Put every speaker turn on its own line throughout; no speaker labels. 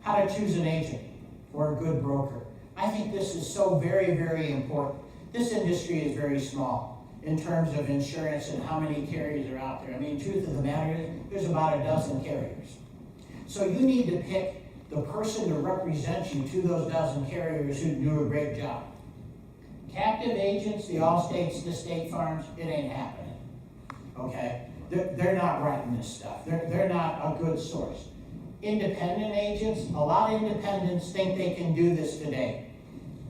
how to choose an agent or a good broker. I think this is so very, very important. This industry is very small in terms of insurance and how many carriers are out there. I mean, truth of the matter is, there's about a dozen carriers. So you need to pick the person to represent you to those dozen carriers who do a great job. Captive agents, the Allstates, the State Farms, it ain't happening, okay? They're not writing this stuff. They're not a good source. Independent agents, a lot of independents think they can do this today.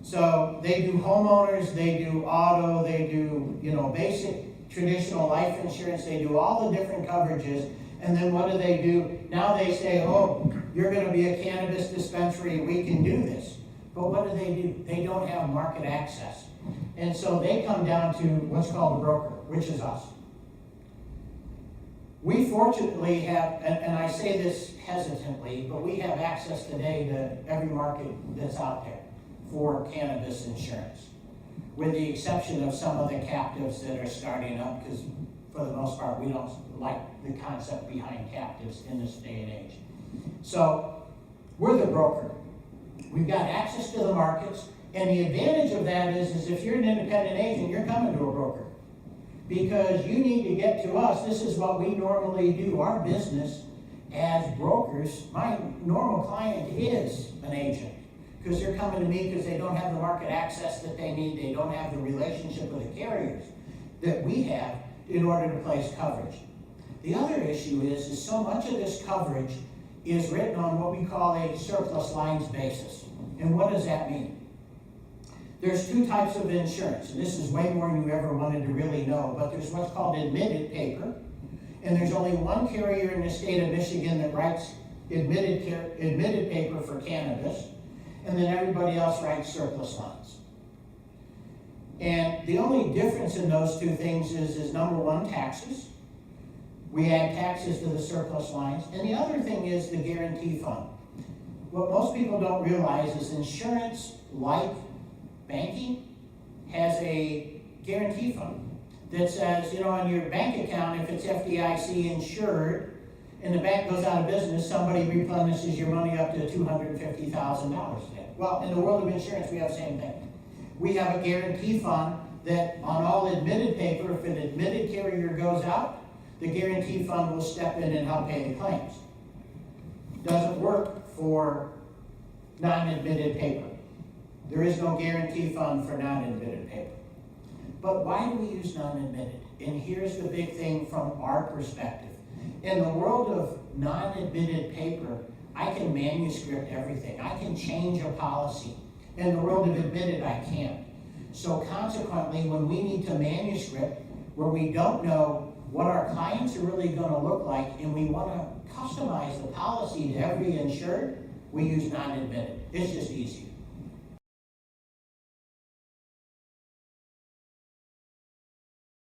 So they do homeowners, they do auto, they do, basic traditional life insurance, they do all the different coverages, and then what do? Now they say, oh, you're gonna be a cannabis dispensary, we can do this. But what do? They don't have market access. And so they come down to what's called a broker, which is us. We fortunately have, and I say this hesitantly, but we have access today to every market that's out there for cannabis insurance, with the exception of some of the captives that are starting up, because for the most part, we don't like the concept behind captives in this day and age. So we're the broker. We've got access to the markets, and the advantage of that is if you're an independent agent, you're coming to a broker. Because you need to get to us. This is what we normally do. Our business as brokers, my normal client is an agent, because they're coming to me because they don't have the market access that they need. They don't have the relationship with the carriers that we have in order to place coverage. The other issue is so much of this coverage is written on what we call a surplus lines basis. And what does that mean? There's two types of insurance, and this is way more than you ever wanted to really know, but there's what's called admitted paper, and there's only one carrier in the state of Michigan that writes admitted paper for cannabis, and then everybody else writes surplus lines. And the only difference in those two things is number one, taxes. We add taxes to the surplus lines, and the other thing is the guarantee fund. What most people don't realize is insurance, like banking, has a guarantee fund that says, on your bank account, if it's FDIC insured and the bank goes out of business, somebody replenishes your money up to $250,000. Well, in the world of insurance, we have the same thing. We have a guarantee fund that on all admitted paper, if an admitted carrier goes out, the guarantee fund will step in and help pay the claims. Doesn't work for non-admitted paper. There is no guarantee fund for non-admitted paper. But why do we use non-admitted? And here's the big thing from our perspective. In the world of non-admitted paper, I can manuscript everything. I can change a policy. In the world of admitted, I can't. So consequently, when we need to manuscript, where we don't know what our clients are really going to look like, and we want to customize the policy to every insured, we use non-admitted. It's just easier.